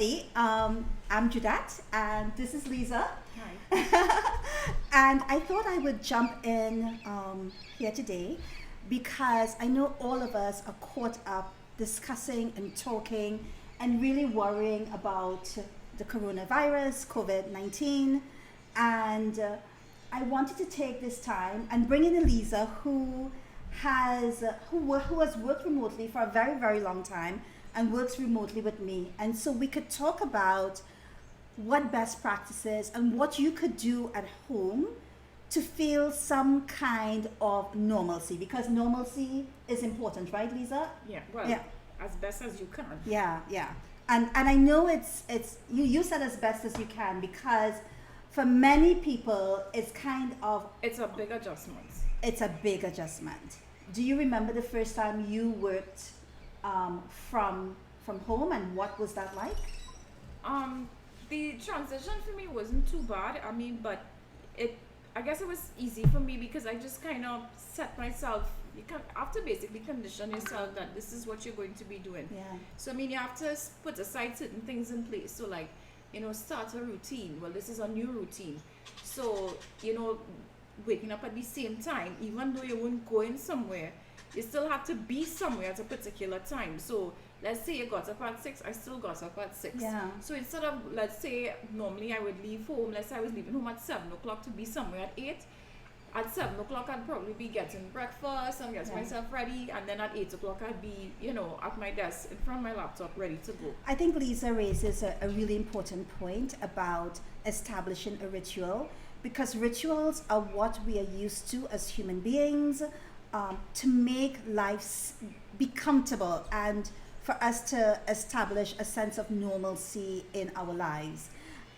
I'm Judat, and this is Lisa. Hi. And I thought I would jump in here today because I know all of us are caught up discussing and talking and really worrying about the coronavirus, COVID 19. And I wanted to take this time and bring in Elisa, who has worked remotely for a very, very long time and works remotely with me. And so we could talk about what best practices and what you could do at home to feel some kind of normalcy, because normalcy is important, right, Lisa? Yeah, well, Yeah. as best as you can. Yeah. And I know it's you said as best as you can, because for many people it's kind of It's a big adjustment. it's a big adjustment. Do you remember the first time you worked from home, and what was that like? Um, the transition for me wasn't too bad. I mean, but it, I guess it was easy for me because I just kind of set myself. You can have to basically condition yourself that this is what you're going to be doing. Yeah. So I mean, you have to put aside certain things in place. So like, start a routine. Well, this is a new routine. So waking up at the same time, even though you weren't going somewhere, you still have to be somewhere at a particular time. So let's say you got up at 6, I still got up at 6. Yeah. So instead of, let's say, normally I would leave home, let's say I was leaving home at 7 o'clock to be somewhere at 8. At 7 o'clock, I'd probably be getting breakfast and getting Yeah. myself ready. And then at 8 o'clock, I'd be, at my desk in front of my laptop ready to go. I think Lisa raises a really important point about establishing a ritual, because rituals are what we are used to as human beings, to make life be comfortable and for us to establish a sense of normalcy in our lives.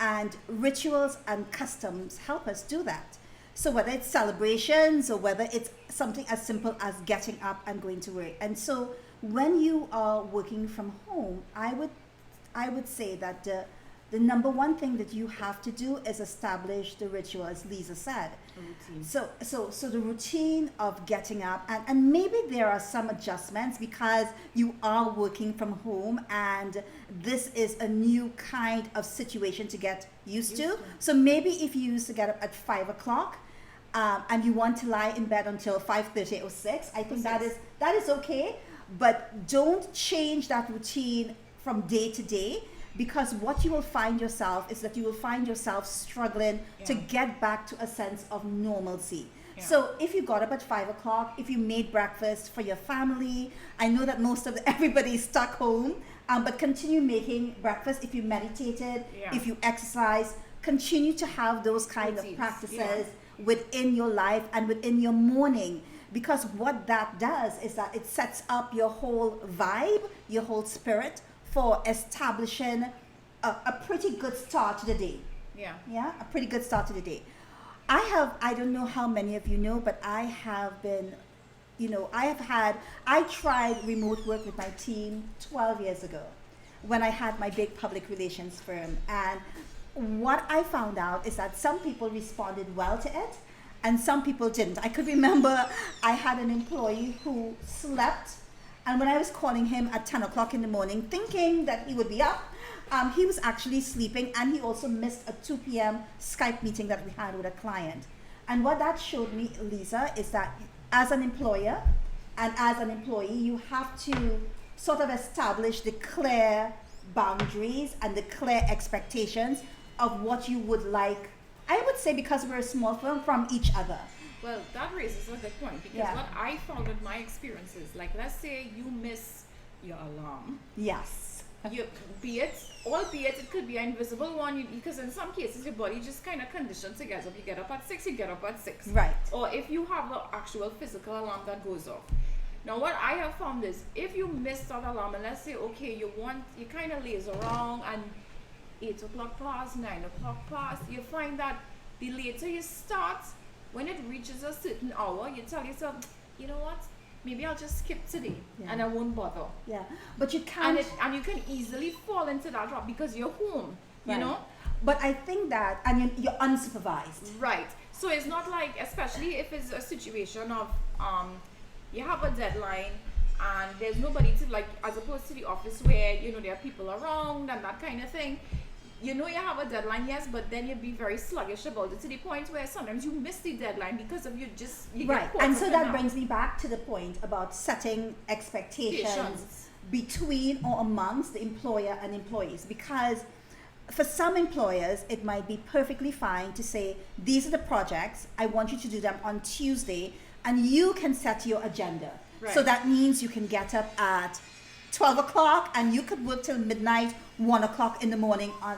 And rituals and customs help us do that. So whether it's celebrations or whether it's something as simple as getting up and going to work. And so when you are working from home, I would say that the number one thing that you have to do is establish the ritual, as Lisa said. A routine. So the routine of getting up, and maybe there are some adjustments because you are working from home and this is a new kind of situation to get used to. So maybe if you used to get up at 5 o'clock, and you want to lie in bed until 5:30 or 6, I think that is okay. But don't change that routine from day to day, because what you will find yourself is that you will find yourself struggling to get back to a sense of normalcy. Yeah. So if you got up at 5 o'clock, if you made breakfast for your family, I know that most of everybody is stuck home, but continue making breakfast. If you meditated, Yeah. if you exercise, continue to have those kind of Routines, practices within your life and within your morning. Because what that does is that it sets up your whole vibe, your whole spirit, for establishing a pretty good start to the day. Yeah. Yeah, a pretty good start to the day. I don't know how many of you know, but I have been, I tried remote work with my team 12 years ago when I had my big public relations firm. And what I found out is that some people responded well to it and some people didn't. I could remember I had an employee who slept, and when I was calling him at 10 o'clock in the morning, thinking that he would be up, he was actually sleeping, and he also missed a 2 p.m. Skype meeting that we had with a client. And what that showed me, Lisa, is that as an employer and as an employee, you have to sort of establish the clear boundaries and the clear expectations of what you would like. I would say, because we're a small firm, from each other. Well, that raises a good point, because Yeah. what I found with my experiences, like let's say you miss your alarm, Yes. albeit it could be an invisible one, because in some cases your body just kind of conditions to get up. You get up at 6, you get up at 6. Right. Or if you have an actual physical alarm that goes off. Now what I have found is, if you miss that alarm, and let's say, okay, you kind of laze around and 8 o'clock past, 9 o'clock past, you find that the later you start, when it reaches a certain hour, you tell yourself, you know what, maybe I'll just skip today and I won't bother. Yeah. But you can't. And you can easily fall into that trap because you're home, you Right. know? But I think that, and you're unsupervised. Right. So it's not like, especially if it's a situation of you have a deadline and there's nobody to, like, as opposed to the office where, you know, there are people around and that kind of thing. You know you have a deadline, yes, but then you'd be very sluggish about it, to the point where sometimes you miss the deadline because of you Right. get caught And up so in that brings me back to the point about setting expectations Patience. between or amongst the employer and employees. Because for some employers, it might be perfectly fine to say, these are the projects, I want you to do them on Tuesday, and you can set your agenda. Right. So that means you can get up at 12 o'clock and you could work till midnight, 1 o'clock in the morning on,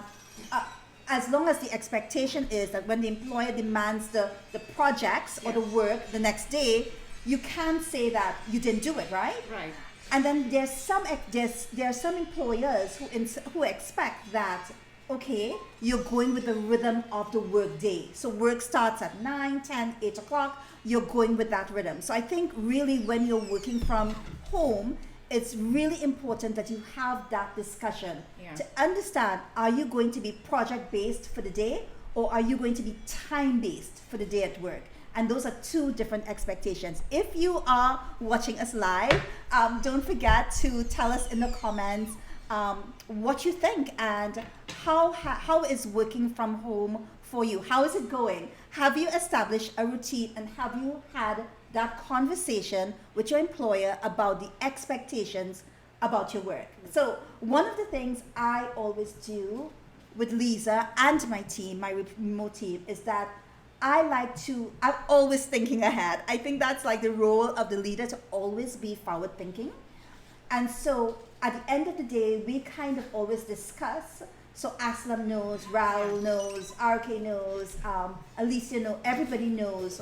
as long as the expectation is that when the employer demands the projects or the work the next day, you can't say that you didn't do it, right? Right. And then there are some employers who expect that, okay, you're going with the rhythm of the work day. So work starts at 9, 10, 8 o'clock, you're going with that rhythm. So I think really when you're working from home, it's really important that you have that discussion to understand, are you going to be project-based for the day, or are you going to be time-based for the day at work? And those are two different expectations. If you are watching us live, don't forget to tell us in the comments what you think and how is working from home for you? How is it going? Have you established a routine, and have you had that conversation with your employer about the expectations about your work? So one of the things I always do with Lisa and my team, my remote team, is that I'm always thinking ahead. I think that's like the role of the leader, to always be forward thinking. And so at the end of the day, we kind of always discuss. So Aslam knows, Raul knows, RK knows, Alicia knows, everybody knows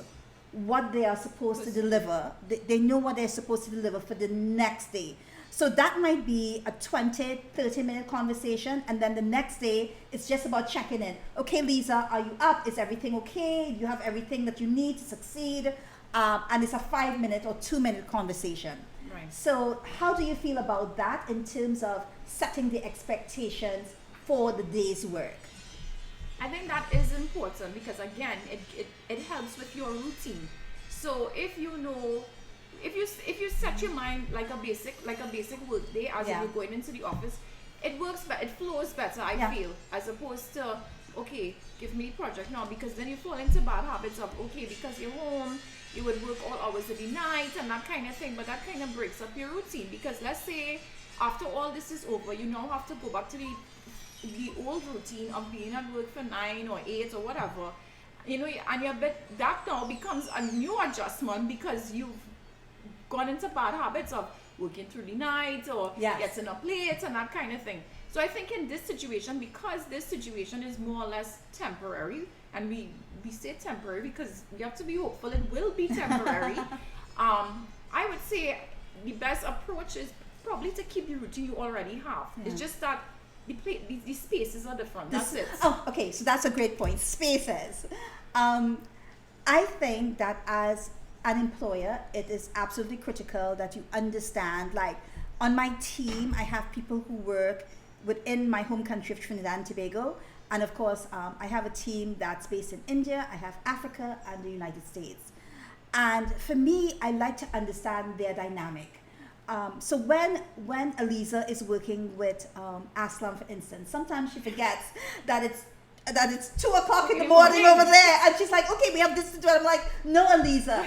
what they are supposed to deliver. They know what they're supposed to deliver for the next day. So that might be a 20, 30-minute conversation, and then the next day, it's just about checking in. Okay, Lisa, are you up? Is everything okay? Do you have everything that you need to succeed? And it's a 5-minute or 2-minute conversation. Right. So how do you feel about that in terms of setting the expectations for the day's work? I think that is important because, again, it helps with your routine. So if you know, if you set your mind like a basic work day, as if you're going into the office, it works it flows better, I feel, as opposed to, okay, give me the project now, because then you fall into bad habits of, okay, because you're home, you would work all hours of the night and that kind of thing, but that kind of breaks up your routine. Because let's say after all this is over, you now have to go back to the old routine of being at work for 9 or 8 or whatever, you know, and that now becomes a new adjustment because you've gone into bad habits of working through the night or getting up late and that kind of thing. So I think in this situation, because this situation is more or less temporary, and we say temporary because we have to be hopeful it will be temporary, I would say the best approach is probably to keep the routine you already have. It's just that the spaces are different. That's it. Oh, okay. So that's a great point. Spaces. I think that as an employer, it is absolutely critical that you understand, like on my team, I have people who work within my home country of Trinidad and Tobago. And of course, I have a team that's based in India, I have Africa and the United States. And for me, I like to understand their dynamic. So when Aliza is working with Aslam, for instance, sometimes she forgets that it's 2 o'clock in the morning over there, and she's like, okay, we have this to do. I'm like, no, Aliza.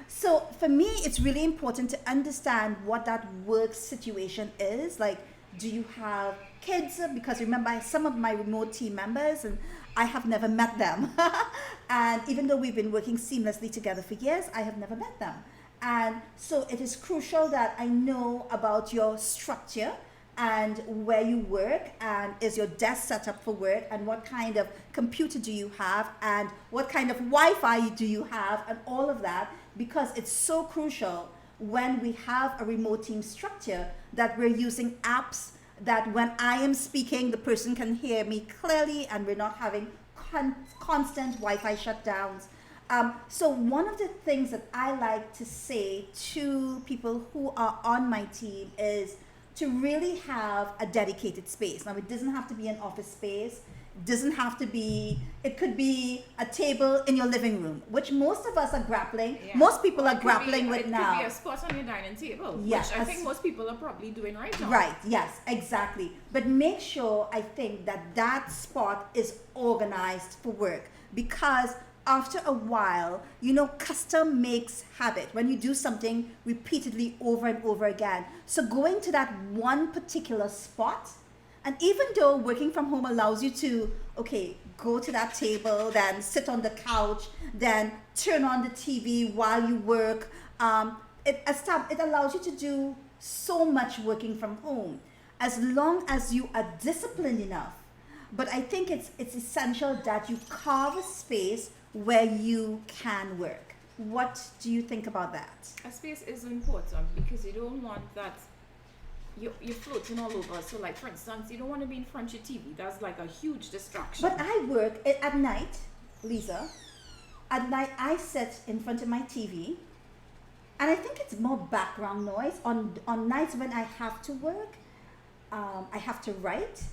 So for me, it's really important to understand what that work situation is. Like, do you have kids? Because remember, some of my remote team members, and I have never met them. And even though we've been working seamlessly together for years, I have never met them. And so it is crucial that I know about your structure and where you work, and is your desk set up for work, and what kind of computer do you have, and what kind of Wi-Fi do you have, and all of that, because it's so crucial when we have a remote team structure that we're using apps that when I am speaking, the person can hear me clearly, and we're not having constant Wi-Fi shutdowns. So one of the things that I like to say to people who are on my team is to really have a dedicated space. Now, it doesn't have to be an office space. Doesn't have to be, it could be a table in your living room, which most of us are grappling, Yeah. most people Or are it could grappling be, with it now. could be a spot on your dining table, Yes, which I think most people are probably doing right now. Right, yes, exactly. But make sure, I think, that that spot is organized for work, because after a while, custom makes habit when you do something repeatedly over and over again. So going to that one particular spot, and even though working from home allows you to, okay, go to that table, then sit on the couch, then turn on the TV while you work, it allows you to do so much working from home, as long as you are disciplined enough. But I think it's essential that you carve a space where you can work. What do you think about that? A space is important because you don't want that you're floating all over. So, like for instance, you don't want to be in front of your TV. That's like a huge distraction. But I work at night, Lisa. At night, I sit in front of my TV, and I think it's more background noise. On nights when I have to work, I have to write,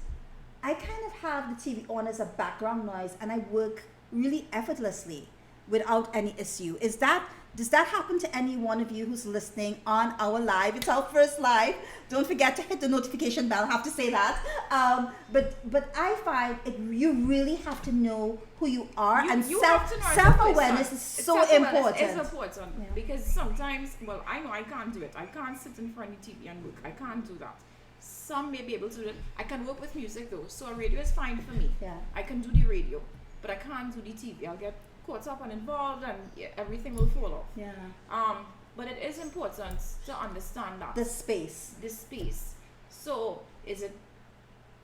I kind of have the TV on as a background noise, and I work really effortlessly without any issue. Does that happen to any one of you who's listening on our live? It's our first live. Don't forget to hit the notification bell. I have to say that. But I find you really have to know who you are, and you have to know self-awareness is so important. It's important because sometimes, well, I know I can't do it. I can't sit in front of the TV and work. I can't do that. Some may be able to do it. I can work with music though, so a radio is fine for me. Yeah. I can do the radio, but I can't do the TV. I'll get caught up and involved, and everything will fall off. Yeah. But it is important to understand that The space. So, is it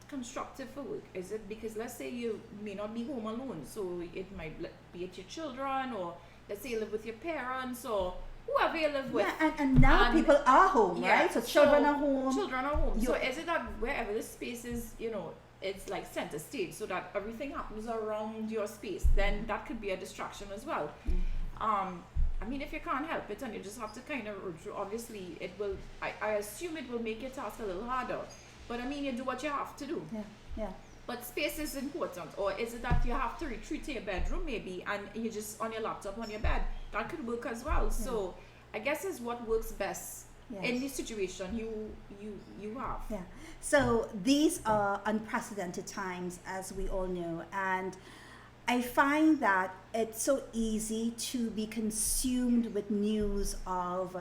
constructive for work? Is it because, let's say, you may not be home alone, so it might be at your children, or let's say you live with your parents, or whoever you live with. Yeah, and now people are home, Yeah, right? So children are home. Children are home. So is it that wherever the space is, it's like center stage, so that everything happens around your space, then that could be a distraction as well. I mean, if you can't help it and you just have to kind of root through, obviously it will, I assume it will make your task a little harder. But I mean, you do what you have to do. Yeah. But space is important. Or is it that you have to retreat to your bedroom maybe, and you're just on your laptop on your bed? That could work as well. So I guess it's what works best in the situation you have. Yeah. So these are unprecedented times, as we all know, and I find that it's so easy to be consumed with news of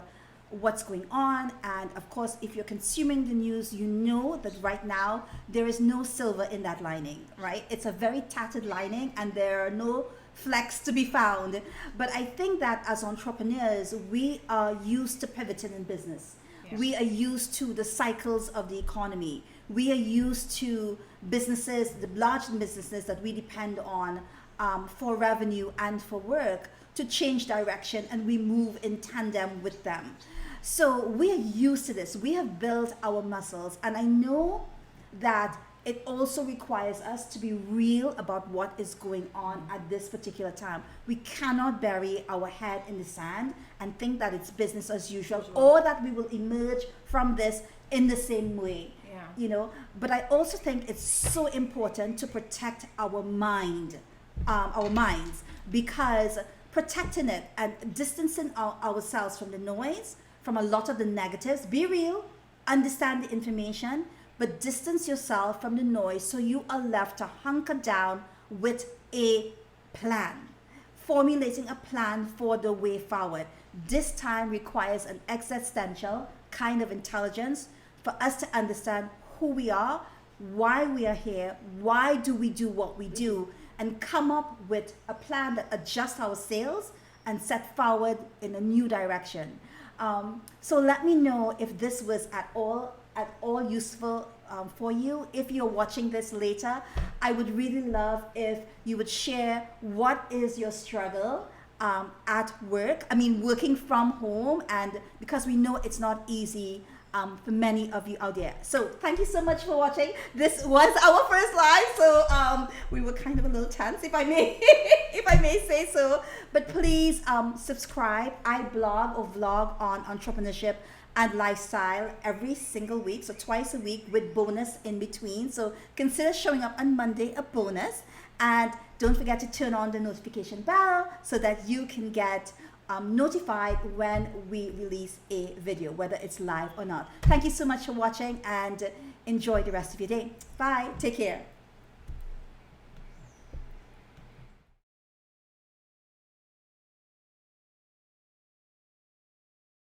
what's going on. And of course, if you're consuming the news, you know that right now there is no silver in that lining, right? It's a very tattered lining, and there are no flecks to be found. But I think that as entrepreneurs, we are used to pivoting in business. Yeah. We are used to the cycles of the economy. We are used to businesses, the large businesses that we depend on for revenue and for work, to change direction, and we move in tandem with them. So we are used to this. We have built our muscles, and I know that it also requires us to be real about what is going on at this particular time. We cannot bury our head in the sand and think that it's business as usual, or that we will emerge from this in the same way. But I also think it's so important to protect our minds, because protecting it and distancing ourselves from the noise, from a lot of the negatives. Be real, understand the information, but distance yourself from the noise, so you are left to hunker down with a plan, formulating a plan for the way forward. This time requires an existential kind of intelligence for us to understand who we are, why we are here, why do we do what we do, and come up with a plan that adjusts our sails and set forward in a new direction. So let me know if this was at all useful for you. If you're watching this later, I would really love if you would share what is your struggle at work. I mean, working from home, and because we know it's not easy for many of you out there. So thank you so much for watching. This was our first live, so we were kind of a little tense, if I may if I may say so. But please subscribe. I blog or vlog on entrepreneurship and lifestyle every single week, so twice a week with bonus in between. So consider showing up on Monday, a bonus, and don't forget to turn on the notification bell so that you can get notified when we release a video, whether it's live or not. Thank you so much for watching, and enjoy the rest of your day. Bye. Take care.